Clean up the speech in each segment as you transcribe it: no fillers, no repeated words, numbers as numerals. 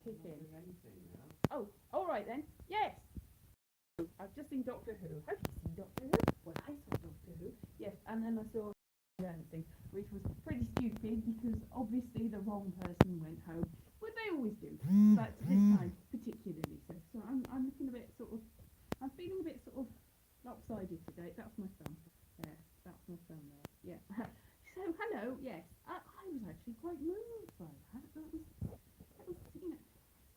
kick in. Oh, all right then. Yes. I've just seen Doctor Who. Have you seen Doctor Who? Well, I saw Doctor Who. Yes, and then I saw dancing, which was pretty stupid because obviously the wrong person went home. Well, they always do, but this time particularly so. So I'm looking a bit sort of. I'm feeling a bit sort of lopsided today. That's my thumb. There. That's my thumb there. Yeah. So hello. Yes. I was actually quite moved by that. That was you know.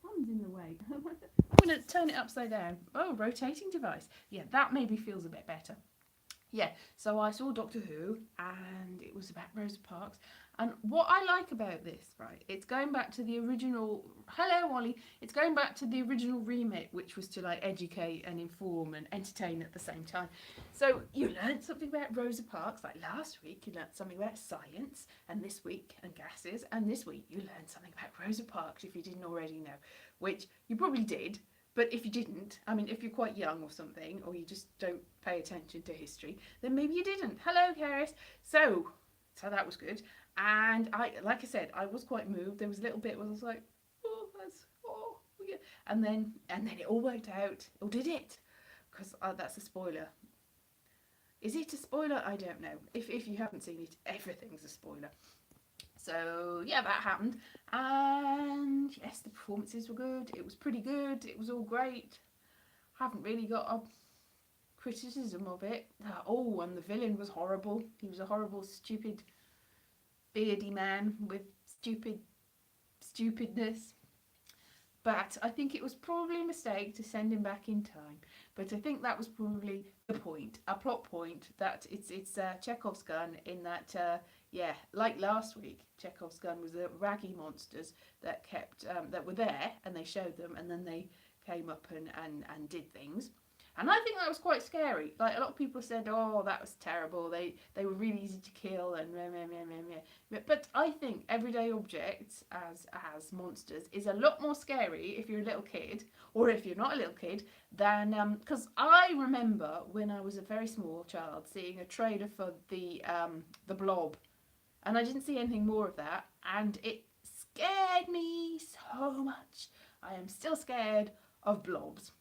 Thumb's in the way. I'm going to turn it upside down. Oh, rotating device. Yeah, that maybe feels a bit better. Yeah, so I saw Doctor Who, and it was about Rosa Parks. And what I like about this, right, it's going back to the original. Hello, Ollie. It's going back to the original remit, which was to like educate and inform and entertain at the same time. So you learned something about Rosa Parks. Like last week, you learned something about science, and this week and gases, and this week you learned something about Rosa Parks if you didn't already know, which you probably did. But if you didn't, I mean, if you're quite young or something, or you just don't pay attention to history, then maybe you didn't. Hello, Karis. So that was good. And like I said, I was quite moved. There was a little bit where I was like, yeah. And then it all worked out. Or did it? Because that's a spoiler. Is it a spoiler? I don't know. If you haven't seen it, everything's a spoiler. So yeah, that happened, and yes, the performances were good. It was pretty good. It was all great. Haven't really got a criticism of it. Oh, and the villain was horrible. He was a horrible, stupid, beardy man with stupidness. But I think it was probably a mistake to send him back in time. But I think that was probably the point, a plot point, that it's Chekhov's gun in that, yeah, like last week, Chekhov's gun was the raggy monsters that kept, that were there, and they showed them, and then they came up and did things. And I think that was quite scary. Like, a lot of people said, oh, that was terrible. They were really easy to kill and meh, meh, meh, meh, meh. But I think everyday objects as monsters is a lot more scary if you're a little kid, or if you're not a little kid, than, because I remember when I was a very small child seeing a trailer for the Blob, and I didn't see anything more of that, and it scared me so much. I am still scared of blobs.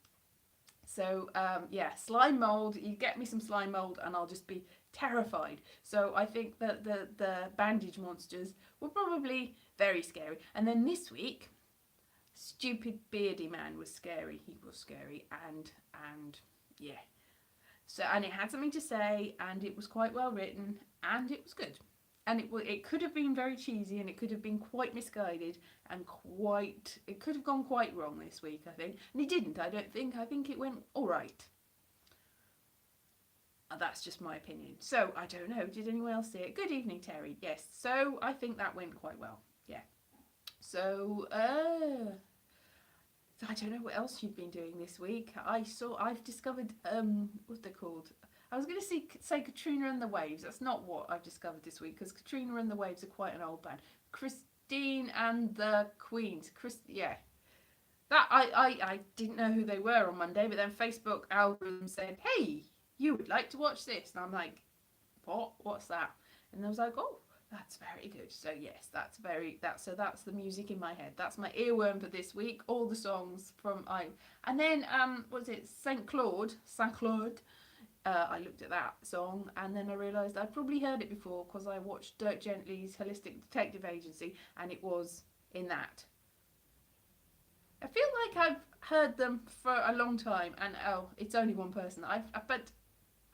So yeah, slime mold, you get me some slime mold and I'll just be terrified. So I think that the bandage monsters were probably very scary. And then this week, stupid beardy man was scary. He was scary, and yeah. So, and it had something to say, and it was quite well written, and it was good. And it could have been very cheesy, and it could have been quite misguided, and it could have gone quite wrong this week, I think. And it didn't, I don't think. I think it went all right. That's just my opinion. So, I don't know. Did anyone else see it? Good evening, Terry. Yes. So, I think that went quite well. Yeah. So, I don't know what else you've been doing this week. I've discovered, what's they called? I was going to say Katrina and the Waves. That's not what I've discovered this week, because Katrina and the Waves are quite an old band. Christine and the Queens. Yeah. That I didn't know who they were on Monday, but then Facebook algorithm said, hey, you would like to watch this. And I'm like, what? What's that? And I was like, oh, that's very good. So yes, that's the music in my head. That's my earworm for this week. All the songs from and then what was it? Saint Claude. I looked at that song, and then I realised I'd probably heard it before because I watched Dirk Gently's Holistic Detective Agency, and it was in that. I feel like I've heard them for a long time, and oh, it's only one person. But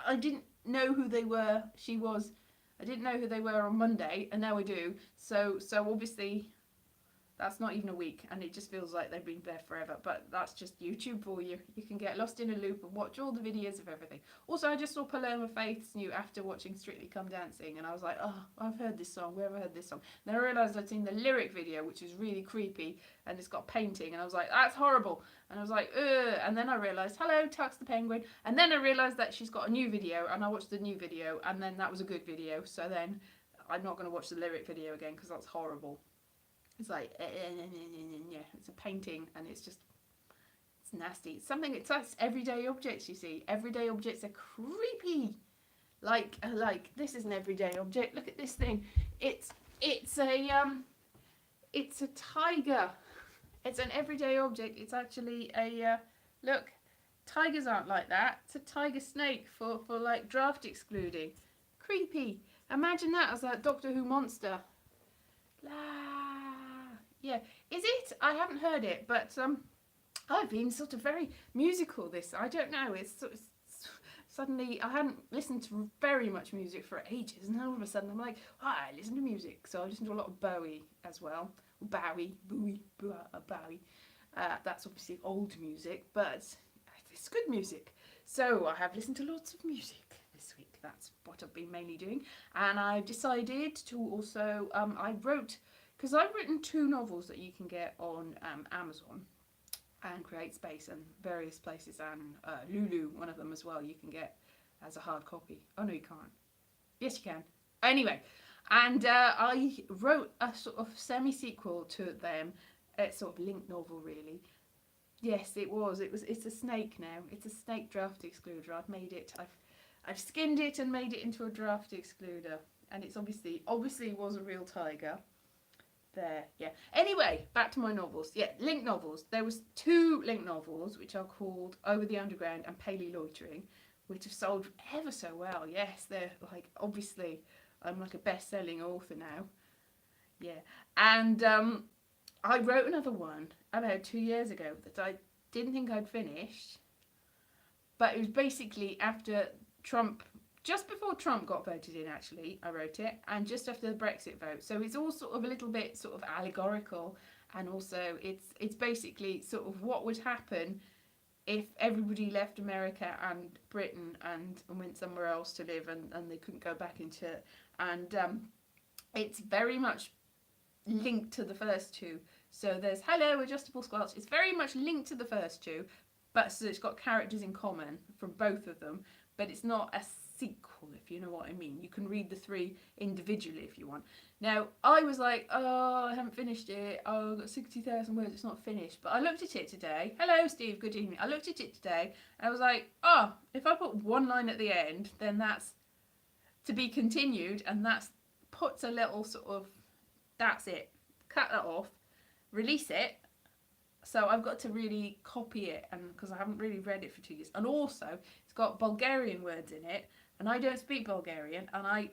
I didn't know who they were. I didn't know who they were on Monday, and now I do. So obviously, that's not even a week, and it just feels like they've been there forever. But that's just YouTube for you. You can get lost in a loop and watch all the videos of everything. Also, I just saw Paloma Faith's new after watching Strictly Come Dancing, and I was like, oh, I've heard this song. Where have I heard this song? Then I realised I'd seen the lyric video, which is really creepy, and it's got painting, and I was like, that's horrible. And I was like, ugh. And then I realised, hello, Tux the Penguin. And then I realised that she's got a new video, and I watched the new video, and then that was a good video. So then I'm not going to watch the lyric video again because that's horrible. It's like, yeah, it's a painting, and it's nasty. It's everyday objects, you see. Everyday objects are creepy. Like this is an everyday object. Look at this thing. It's a tiger. It's an everyday object. It's actually a, look, tigers aren't like that. It's a tiger snake for like draft excluding. Creepy. Imagine that as a Doctor Who monster. La. Yeah. Is it? I haven't heard it, but I've been sort of very musical this. I don't know. It's sort of suddenly I hadn't listened to very much music for ages, and then all of a sudden I'm like, oh, I listen to music. So I listen to a lot of Bowie as well. Bowie. That's obviously old music, but it's good music. So I have listened to lots of music this week. That's what I've been mainly doing, and I've decided to also I wrote, because I've written 2 novels that you can get on Amazon and Create Space and various places, and Lulu, one of them as well, you can get as a hard copy. Oh no, you can't. Yes, you can. Anyway, and I wrote a sort of semi-sequel to them. It's sort of linked novel, really. Yes, it was. It's a snake now. It's a snake draft excluder. I've made it. I've skinned it and made it into a draft excluder, and it's obviously was a real tiger. There, yeah. Anyway, back to my novels. Yeah, link novels. There was 2 link novels which are called Over the Underground and Paley Loitering, which have sold ever so well. Yes, they're like, obviously I'm like a best-selling author now. Yeah, and I wrote another one about 2 years ago that I didn't think I'd finished, but it was basically after Trump. Just before Trump got voted in, actually, I wrote it, and just after the Brexit vote. So it's all sort of a little bit sort of allegorical, and also it's basically sort of what would happen if everybody left America and Britain and went somewhere else to live, and they couldn't go back into it. And it's very much linked to the first 2. So there's Hello, Adjustable Squelch. It's very much linked to the first 2, but so it's got characters in common from both of them, but it's not a sequel, if you know what I mean. You can read the 3 individually if you want. Now, I was like, oh, I haven't finished it. Oh, I've got 60,000 words, it's not finished. But I looked at it today. Hello, Steve, good evening. I looked at it today, and I was like, oh, if I put 1 line at the end, then that's to be continued, and that's puts a little sort of, that's it. Cut that off, release it. So I've got to really copy it, and because I haven't really read it for 2 years. And also, it's got Bulgarian words in it, and I don't speak Bulgarian, and I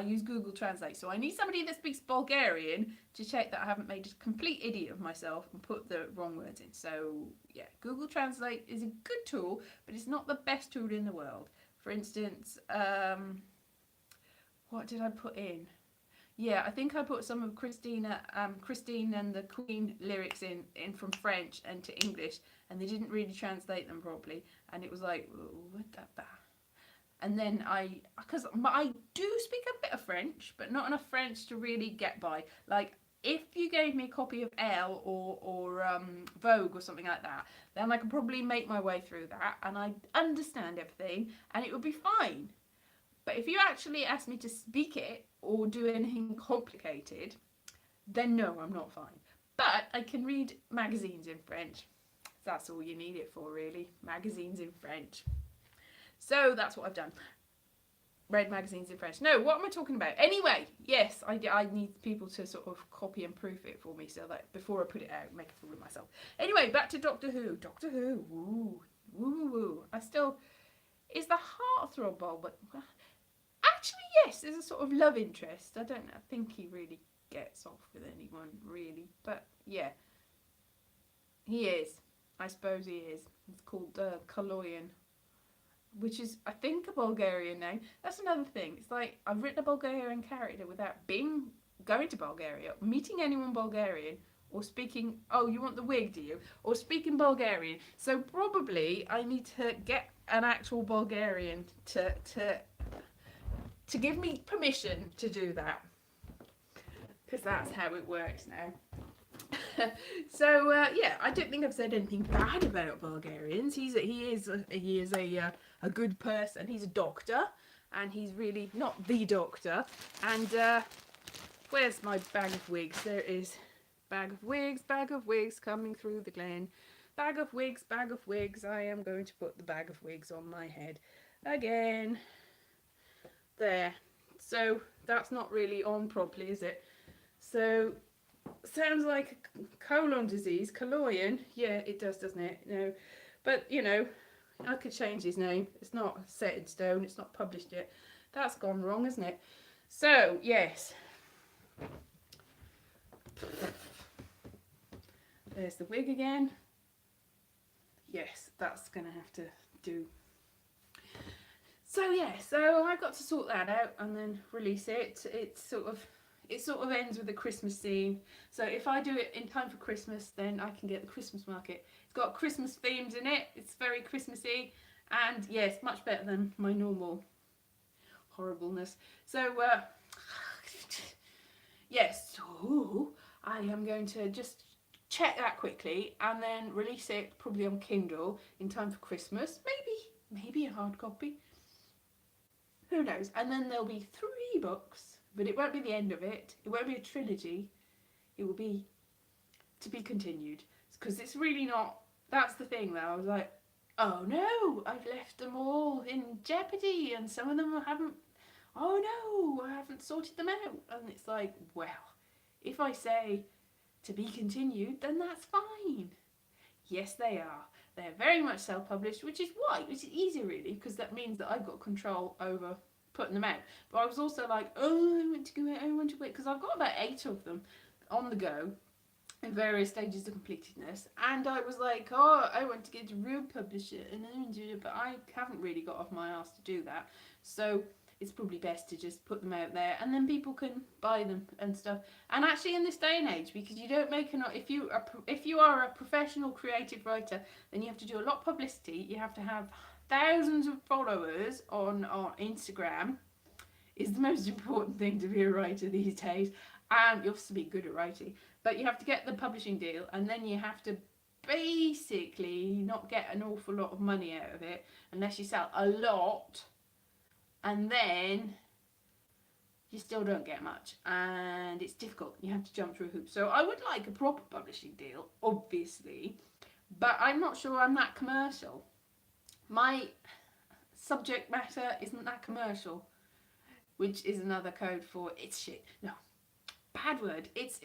use Google Translate. So I need somebody that speaks Bulgarian to check that I haven't made a complete idiot of myself and put the wrong words in. So yeah, Google Translate is a good tool, but it's not the best tool in the world. For instance, what did I put in? Yeah, I think I put some of Christine and the Queen lyrics in from French into English, and they didn't really translate them properly, and it was like, what the. And then because I do speak a bit of French, but not enough French to really get by. Like, if you gave me a copy of Elle or Vogue or something like that, then I could probably make my way through that, and I'd understand everything, and it would be fine. But if you actually ask me to speak it or do anything complicated, then no, I'm not fine. But I can read magazines in French. That's all you need it for, really. Magazines in French. So that's what I've done. Read magazines in French. No, what am I talking about? Anyway, yes, I need people to sort of copy and proof it for me, so that before I put it out, make a fool of myself. Anyway, back to Doctor Who. Doctor Who. Woo. Woo woo. I still... Is the heartthrob bulb... But actually, yes, there's a sort of love interest. I think he really gets off with anyone, really. But, yeah. He is. I suppose he is. It's called Kaloyan, which is, I think, a Bulgarian name. That's another thing. It's like, I've written a Bulgarian character without going to Bulgaria, meeting anyone Bulgarian, or speaking... Oh, you want the wig, do you? Or speaking Bulgarian. So probably I need to get an actual Bulgarian to give me permission to do that, because that's how it works now. So yeah, I don't think I've said anything bad about Bulgarians. He is a good person. He's a doctor, and he's really not the doctor. And where's my bag of wigs? There it is. Bag of wigs coming through the glen. Bag of wigs. I am going to put the bag of wigs on my head again. There. So that's not really on properly, is it? So sounds like colon disease, colloian. Yeah, it does, doesn't it? No, but you know, I could change his name. It's not set in stone. It's not published yet. That's gone wrong, isn't it? So yes, there's the wig again. Yes, that's gonna have to do. So yeah, so I've got to sort that out and then release it. It sort of ends with the Christmas scene. So if I do it in time for Christmas, then I can get the Christmas market. It's got Christmas themes in it. It's very Christmassy, and yes, much better than my normal horribleness. So yes, so I am going to just check that quickly and then release it probably on Kindle in time for Christmas. Maybe a hard copy. Who knows? And then there'll be 3 books, but it won't be the end of it. It won't be a trilogy. It will be to be continued. Because it's really not. That's the thing, though. I was like, oh no, I've left them all in jeopardy, and some of them haven't. Oh no, I haven't sorted them out. And it's like, well, if I say to be continued, then that's fine. Yes, they are. They're very much self-published, which is easy really, because that means that I've got control over putting them out. But I was also like, oh, I want to wait, because I've got about 8 of them on the go in various stages of completedness, and I was like, oh, I want to get a real publisher, and I want to do it, but I haven't really got off my ass to do that. So it's probably best to just put them out there, and then people can buy them and stuff. And actually, in this day and age, because you don't make if you are a professional creative writer, then you have to do a lot of publicity. You have to have thousands of followers on Instagram. Is the most important thing to be a writer these days, and you have to be good at writing. But you have to get the publishing deal, and then you have to basically not get an awful lot of money out of it unless you sell a lot. And then you still don't get much, and it's difficult. You have to jump through hoops. So I would like a proper publishing deal, obviously, but I'm not sure I'm that commercial. My subject matter isn't that commercial, which is another code for it's shit. No, bad word. It's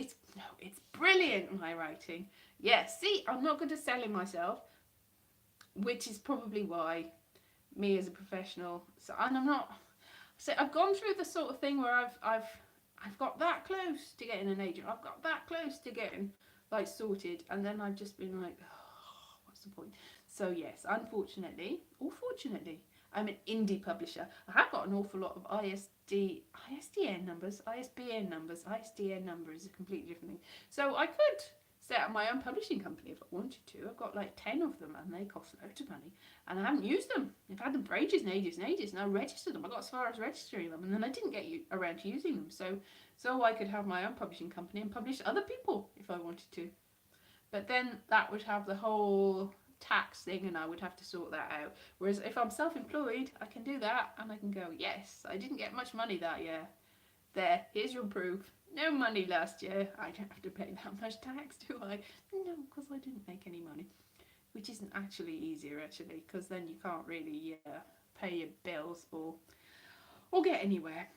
brilliant, my writing. Yes, see, I'm not good at selling myself, which is probably why me as a professional. So, and I'm not. So I've gone through the sort of thing where I've got that close to getting an agent. I've got that close to getting like sorted, and then I've just been like, oh, what's the point? So yes, unfortunately, or fortunately, I'm an indie publisher. I have got an awful lot of ISDN numbers. ISBN numbers is a completely different thing. So I could set up my own publishing company if I wanted to. I've got like 10 of them, and they cost loads of money, and I haven't used them. I've had them for ages and ages and ages, and I registered them. I got as far as registering them, and then I didn't get around to using them. So I could have my own publishing company and publish other people if I wanted to. But then that would have the whole tax thing, and I would have to sort that out. Whereas if I'm self-employed, I can do that, and I can go, yes, I didn't get much money that year. There, here's your proof. No money last year. I don't have to pay that much tax, do I? No, because I didn't make any money. Which isn't actually easier, actually, because then you can't really pay your bills or get anywhere.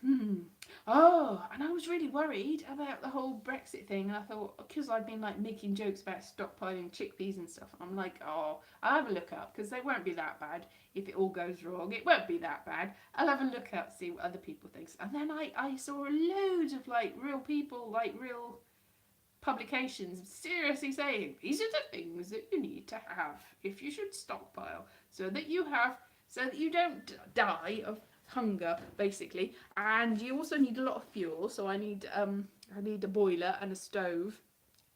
Oh, and I was really worried about the whole Brexit thing, and I thought, because I've been like making jokes about stockpiling chickpeas and stuff, I'm like, oh, I'll have a look up, because they won't be that bad. If it all goes wrong, it won't be that bad. I'll have a look up, see what other people think. And then I saw loads of like real people, like real publications seriously saying, these are the things that you need to have if you should stockpile, so that you don't die of hunger, basically. And you also need a lot of fuel, so I need a boiler and a stove,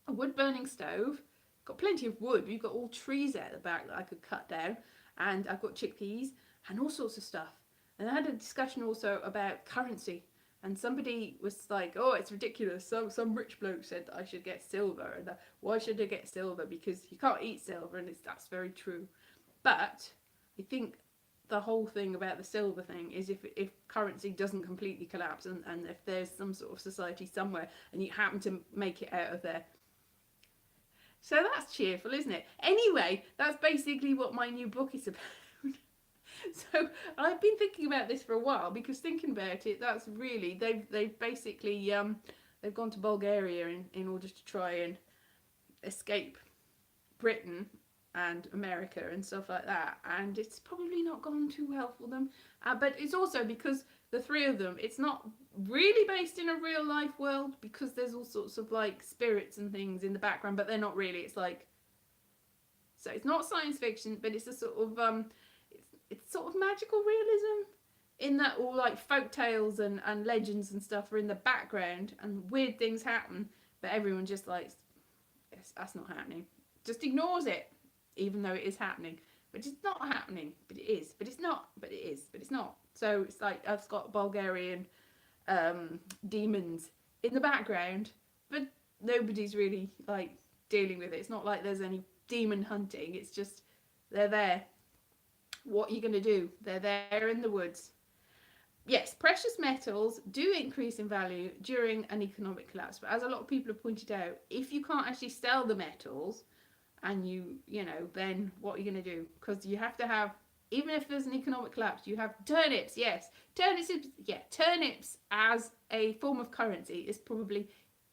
a wood burning stove. Got plenty of wood. We've got all trees out the back that I could cut down, and I've got chickpeas and all sorts of stuff. And I had a discussion also about currency, and somebody was like, oh, it's ridiculous. Some rich bloke said that I should get silver, and why should I get silver? Because you can't eat silver, and that's very true. But I think the whole thing about the silver thing is if currency doesn't completely collapse, and if there's some sort of society somewhere and you happen to make it out of there. So that's cheerful, isn't it? Anyway, that's basically what my new book is about. So I've been thinking about this for a while, because thinking about it, that's really, they've basically they've gone to Bulgaria in order to try and escape Britain and America and stuff like that, and it's probably not gone too well for them. But it's also because the three of them, it's not really based in a real life world, because there's all sorts of like spirits and things in the background, but they're not really. It's like, so it's not science fiction, but it's a sort of it's sort of magical realism, in that all like folk tales and legends and stuff are in the background and weird things happen, but everyone just like, yes, that's not happening, just ignores it, even though it is happening. But it's not happening, but it is, but it's not, but it is, but it's not. So it's like I've got Bulgarian demons in the background, but nobody's really like dealing with it. It's not like there's any demon hunting, it's just they're there. What are you going to do? They're there in the woods. Yes, precious metals do increase in value during an economic collapse, but as a lot of people have pointed out, if you can't actually sell the metals, and you know, then what are you going to do? Because you have to have, even if there's an economic collapse, you have turnips. Yes, turnips as a form of currency is probably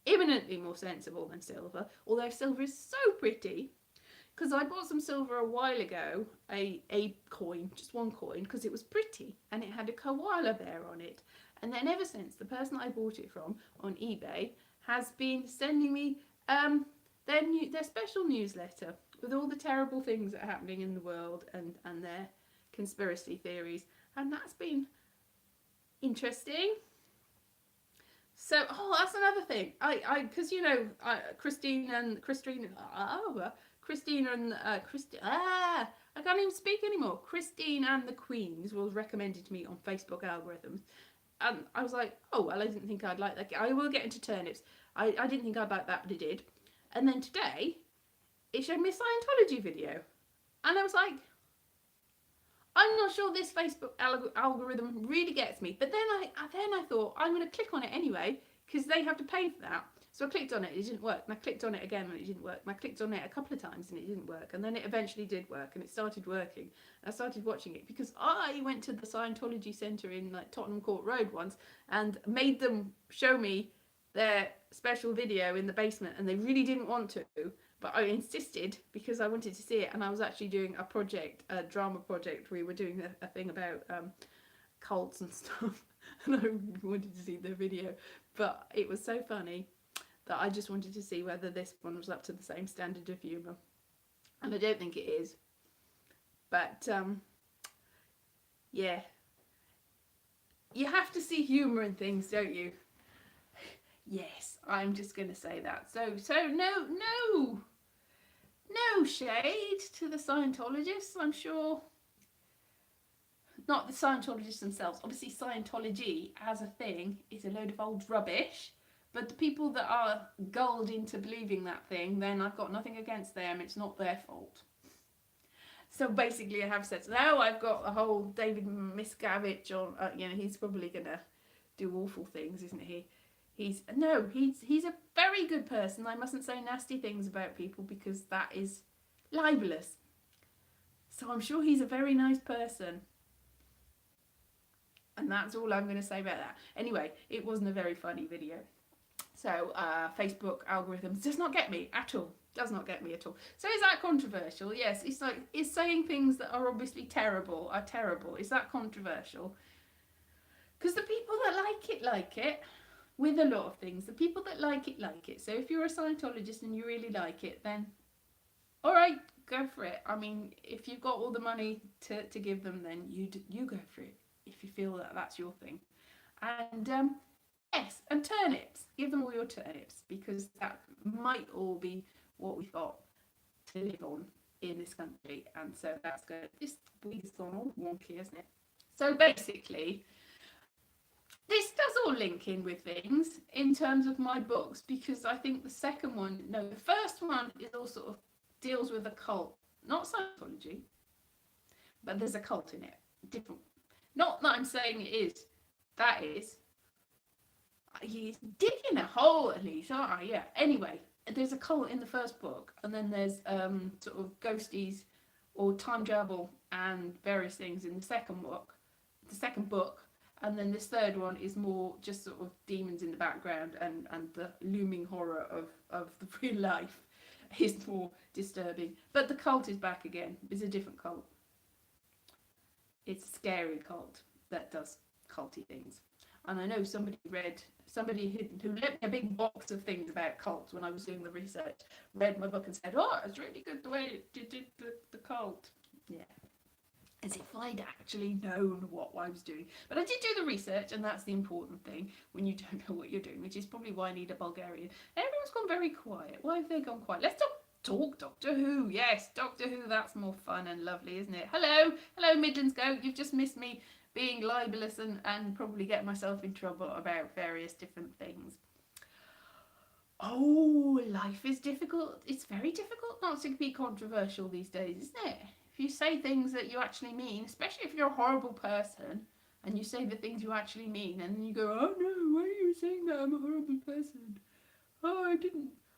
imminently more sensible than silver, although silver is so pretty. Because I bought some silver a while ago, a coin, just one coin, because it was pretty and it had a koala bear on it. And then ever since, the person I bought it from on eBay has been sending me their special newsletter with all the terrible things that are happening in the world, and their conspiracy theories. And that's been interesting. So, oh, that's another thing. Because you know, Christine and I can't even speak anymore. Christine and the Queens was recommended to me on Facebook algorithms. And I was like, oh, well, I didn't think I'd like that. I will get into turnips. I didn't think I'd like that, but I did. And then today, it showed me a Scientology video. And I was like, I'm not sure this Facebook algorithm really gets me. But then I thought, I'm going to click on it anyway, because they have to pay for that. So I clicked on it, it didn't work. And I clicked on it again and it didn't work. And I clicked on it a couple of times and it didn't work. And then it eventually did work and it started working. And I started watching it because I went to the Scientology Centre in like Tottenham Court Road once and made them show me their special video in the basement, and they really didn't want to. But I insisted because I wanted to see it, and I was actually doing a project, a drama project. We were doing a thing about cults and stuff, and I wanted to see the video. But it was so funny that I just wanted to see whether this one was up to the same standard of humour. And I don't think it is. But, yeah. You have to see humour in things, don't you? Yes, I'm just going to say that. So no shade to the Scientologists, I'm sure. Not the Scientologists themselves. Obviously, Scientology as a thing is a load of old rubbish. But the people that are gulled into believing that thing, then I've got nothing against them. It's not their fault. So basically, I have said, so now I've got a whole David Miscavige on. You know, he's probably going to do awful things, isn't he? He's a very good person. I mustn't say nasty things about people because that is libelous. So I'm sure he's a very nice person. And that's all I'm going to say about that. Anyway, it wasn't a very funny video. So Facebook algorithms does not get me at all. Does not get me at all. So is that controversial? Yes, it's like, is saying things that are obviously terrible are terrible. Is that controversial? Because the people that like it. With a lot of things, the people that like it. So if you're a Scientologist and you really like it, then all right, go for it. I mean, if you've got all the money to give them, then you go for it if you feel that that's your thing. And yes, and turnips. Give them all your turnips, because that might all be what we've got to live on in this country. And so that's good. This week's gone all wonky, isn't it? So basically, this does all link in with things in terms of my books, because I think the first one is all sort of deals with a cult, not Scientology, but there's a cult in it. Different. Not that I'm saying it is. That is. He's digging a hole, Elise, aren't I? Yeah. Anyway, there's a cult in the first book, and then there's sort of ghosties or time travel and various things in the second book. The second book. And then this third one is more just sort of demons in the background, and the looming horror of the real life is more disturbing. But the cult is back again. It's a different cult. It's a scary cult that does culty things. And I know somebody who lent me a big box of things about cults when I was doing the research, read my book and said, oh, it's really good the way you did the cult. Yeah. As if I'd actually known what I was doing. But I did do the research, and that's the important thing when you don't know what you're doing, which is probably why I need a Bulgarian. Everyone's gone very quiet. Why have they gone quiet? Let's talk Doctor Who. Yes, Doctor Who, that's more fun and lovely, isn't it? Hello Midlands Go. You've just missed me being libelous and probably get myself in trouble about various different things. Oh, life is difficult. It's very difficult not to be controversial these days, isn't it? If you say things that you actually mean, especially if you're a horrible person and you say the things you actually mean, and then you go, oh no, why are you saying that I'm a horrible person? Oh,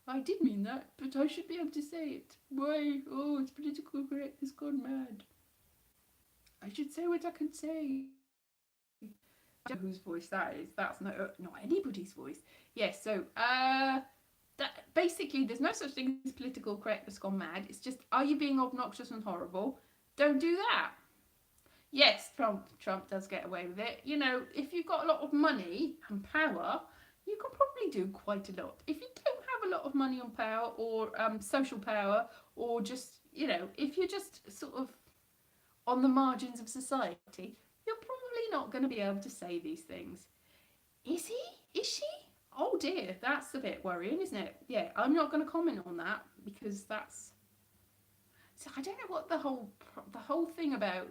I did mean that, but I should be able to say it. Why? Oh, it's political correctness gone mad. I should say what I can say. I don't know whose voice that is. That's not anybody's voice. Yes, so that basically there's no such thing as political correctness gone mad. It's just, are you being obnoxious and horrible? Don't do that. Yes, Trump does get away with it. You know, if you've got a lot of money and power, you can probably do quite a lot. If you don't have a lot of money and power, or social power, or just, you know, if you're just sort of on the margins of society, you're probably not going to be able to say these things. Is he? Is she? Oh dear, that's a bit worrying, isn't it? Yeah, I'm not going to comment on that, because that's... So I don't know what the whole thing about...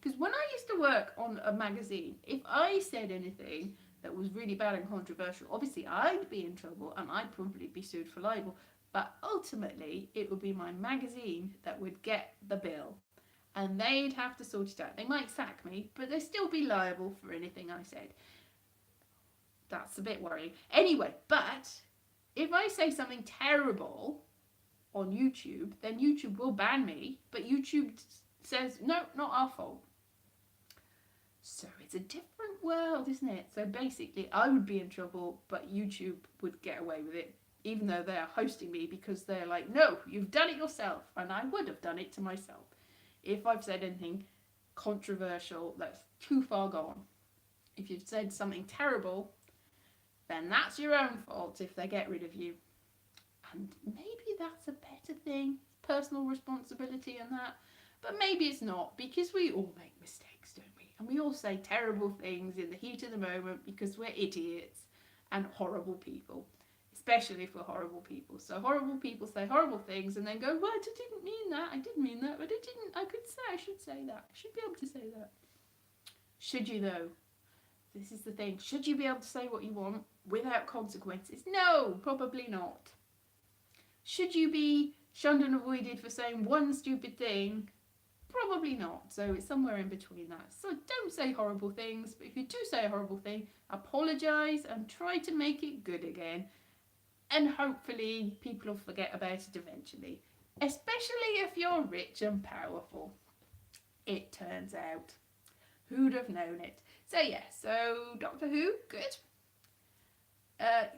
Because when I used to work on a magazine, if I said anything that was really bad and controversial, obviously I'd be in trouble and I'd probably be sued for libel. But ultimately, it would be my magazine that would get the bill. And they'd have to sort it out. They might sack me, but they'd still be liable for anything I said. That's a bit worrying. Anyway, but if I say something terrible on YouTube, then YouTube will ban me, but YouTube says, no, not our fault. So it's a different world, isn't it? So basically, I would be in trouble, but YouTube would get away with it, even though they are hosting me, because they're like, no, you've done it yourself, and I would have done it to myself if I've said anything controversial that's too far gone. If you've said something terrible, then that's your own fault if they get rid of you. And maybe that's a better thing, personal responsibility and that. But maybe it's not, because we all make mistakes, don't we? And we all say terrible things in the heat of the moment because we're idiots and horrible people. Especially if we're horrible people. So horrible people say horrible things and then go, well, I didn't mean that. I did mean that, but I didn't. I should say that. I should be able to say that. Should you though? This is the thing. Should you be able to say what you want without consequences? No, probably not. Should you be shunned and avoided for saying one stupid thing? Probably not. So it's somewhere in between that. So don't say horrible things, but if you do say a horrible thing, apologise and try to make it good again. And hopefully people will forget about it eventually. Especially if you're rich and powerful. It turns out. Who'd have known it? So yeah, so Doctor Who, good.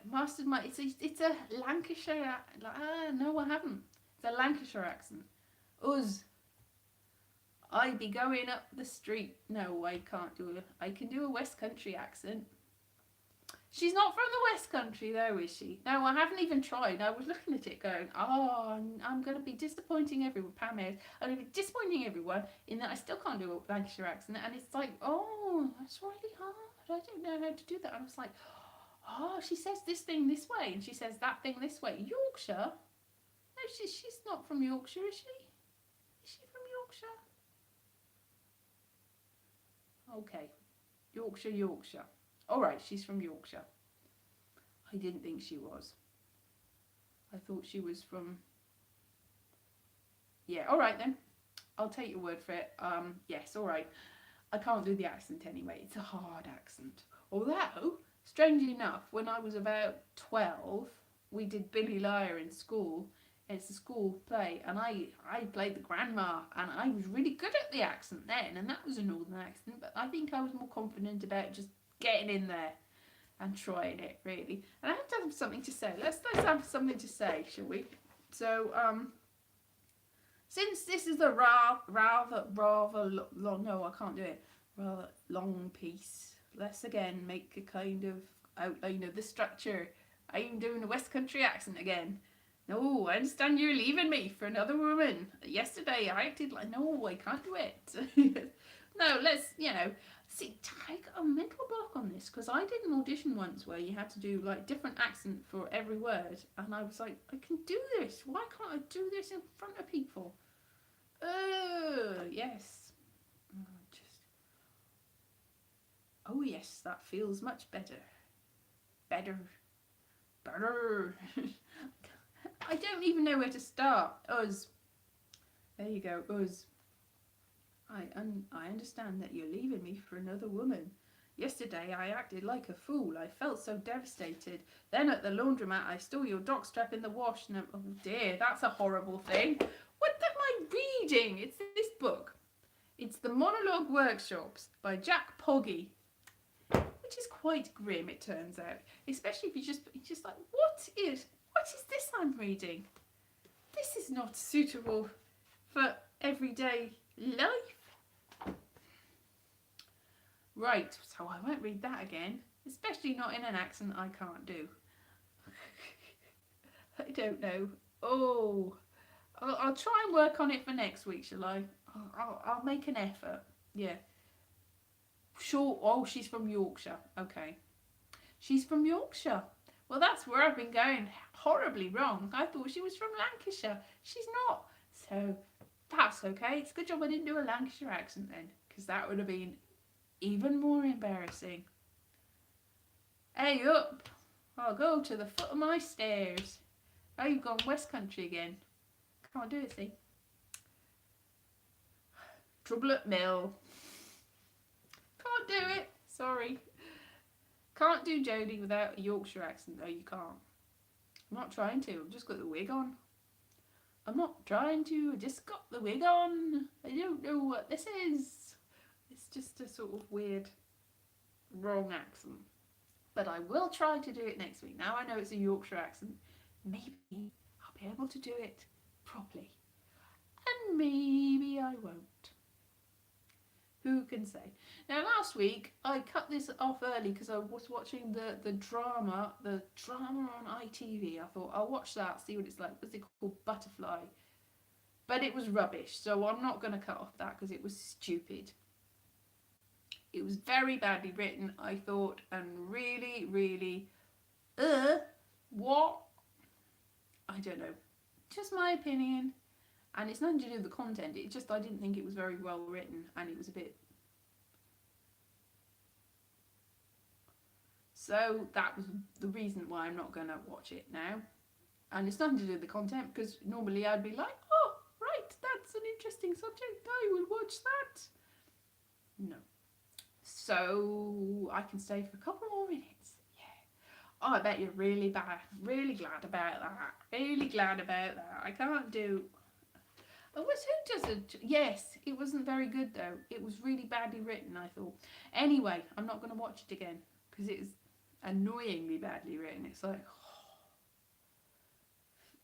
Mastered my... It's a Lancashire... no, I haven't. It's a Lancashire accent. Us. I be going up the street. No, I can't do it. I can do a West Country accent. She's not from the West Country though, is she? No, I haven't even tried. I was looking at it going, oh, I'm going to be disappointing everyone. Pam is. I'm going to be disappointing everyone in that I still can't do a Lancashire accent. And it's like, oh, that's really hard. I don't know how to do that. I was like, oh, she says this thing this way and she says that thing this way. Yorkshire? No, she's not from Yorkshire, is she? Is she from Yorkshire? Okay. Yorkshire. Alright, she's from Yorkshire. I didn't think she was. I thought she was from... Yeah, alright then. I'll take your word for it. Yes, alright. I can't do the accent anyway. It's a hard accent. Although, strangely enough, when I was about 12, we did Billy Liar in school, it's a school play, and I played the grandma, and I was really good at the accent then, and that was a northern accent, but I think I was more confident about just getting in there and trying it, really. And I have to have something to say. Let's have something to say, shall we? So, since this is a rather long, no, I can't do it, rather long piece, let's again make a kind of outline of the structure. I'm doing a West Country accent again. No, I understand you're leaving me for another woman. Yesterday I acted like, no, I can't do it. No, let's, see, I got a mental block on this, because I did an audition once where you had to do like different accent for every word, and I was like, I can do this. Why can't I do this in front of people? Yes. Oh yes, that feels much better. Better. I don't even know where to start. Us. There you go, us. I understand that you're leaving me for another woman. Yesterday I acted like a fool. I felt so devastated. Then at the laundromat I stole your jockstrap in the wash, and oh dear, that's a horrible thing. What am I reading? It's this book. It's The Monologue Workshops by Jack Pogge, which is quite grim, it turns out. Especially if you're just like, what is this I'm reading? This is not suitable for everyday life. Right, so I won't read that again, especially not in an accent I can't do. I don't know. Oh, I'll try and work on it for next week, shall I? I'll make an effort. Yeah. Sure. Oh, she's from Yorkshire. Okay. She's from Yorkshire. Well, that's where I've been going horribly wrong. I thought she was from Lancashire. She's not. So that's okay. It's a good job I didn't do a Lancashire accent then, because that would have been even more embarrassing. Hey up. I'll go to the foot of my stairs. Oh, you've gone West Country again. Can't do it, see. Trouble at Mill. Can't do it. Sorry. Can't do Jodie without a Yorkshire accent. No, you can't. I'm not trying to. I've just got the wig on. I'm not trying to. I just got the wig on. I don't know what this is. It's just a sort of weird, wrong accent. But I will try to do it next week. Now I know it's a Yorkshire accent. Maybe I'll be able to do it properly. And maybe I won't. Who can say? Now last week I cut this off early because I was watching the drama on ITV. I thought I'll watch that, see what it's like. What's it called? Butterfly. But it was rubbish, so I'm not going to cut off that because it was stupid. It was very badly written, I thought, and really, really, what? I don't know. Just my opinion. And it's nothing to do with the content. It just, I didn't think it was very well written, and it was a bit. So that was the reason why I'm not going to watch it now. And it's nothing to do with the content, because normally I'd be like, oh, right, that's an interesting subject. I will watch that. No. So I can stay for a couple more minutes. Yeah. Oh, I bet you're really glad about that. Really glad about that. I can't do. Who does it? Yes, it wasn't very good though. It was really badly written, I thought. Anyway, I'm not going to watch it again because it is annoyingly badly written. It's like,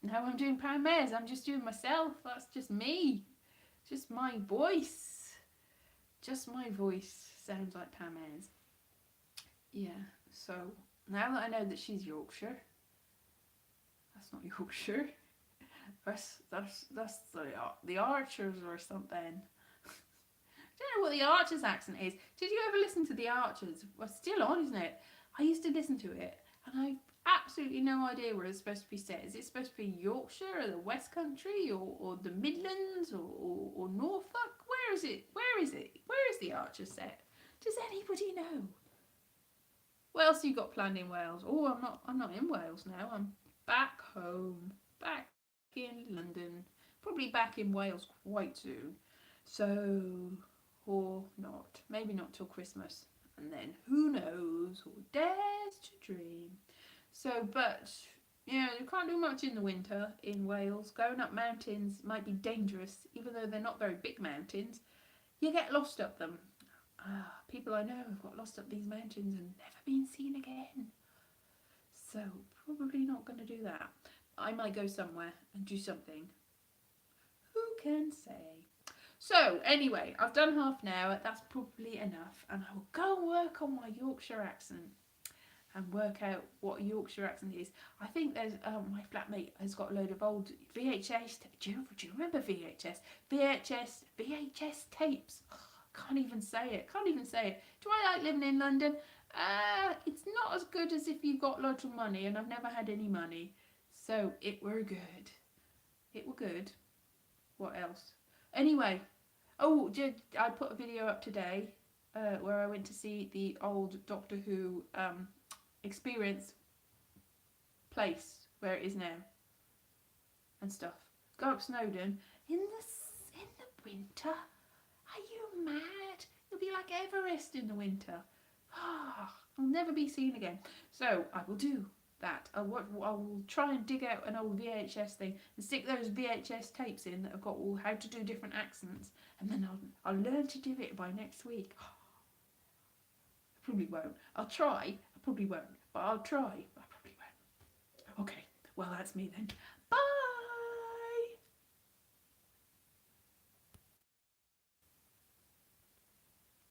now I'm doing Pam Mares. I'm just doing myself. That's just me. Just my voice. Just my voice sounds like Pam Mares. Yeah, so now that I know that she's Yorkshire, that's not Yorkshire. That's the Archers or something. I don't know what the Archers accent is. Did you ever listen to the Archers? Well, it's still on, isn't it? I used to listen to it, and I've absolutely no idea where it's supposed to be set. Is it supposed to be Yorkshire or the West Country or the Midlands or Norfolk? Where is it? Where is it? Where is the Archers set? Does anybody know? What else have you got planned in Wales? Oh, I'm not in Wales now. I'm back home. Back in London, probably back in Wales quite soon, so, or not, maybe not till Christmas, and then who knows, or dares to dream. So, but Yeah, you can't do much in the winter in Wales. Going up mountains might be dangerous, even though they're not very big mountains. You get lost up them. People I know have got lost up these mountains and never been seen again. So, probably not going to do that. I might go somewhere and do something. Who can say? So, anyway, I've done half an hour. That's probably enough. And I will go and work on my Yorkshire accent and work out what a Yorkshire accent is. I think there's my flatmate has got a load of old VHS. Do you remember VHS? VHS tapes. Can't even say it. Do I like living in London? It's not as good as if you got lots of money, and I've never had any money, so it were good. What else? Anyway, I put a video up today where I went to see the old Doctor Who experience place where it is now and stuff. Go up Snowdon in the winter. Are you mad? It'll be like Everest in the winter. I'll never be seen again. So I will do that. I will try and dig out an old VHS thing and stick those VHS tapes in that have got all how to do different accents, and then I'll learn to do it by next week. I probably won't. I'll try. I probably won't. But I'll try. I probably won't. Okay. Well, that's me then.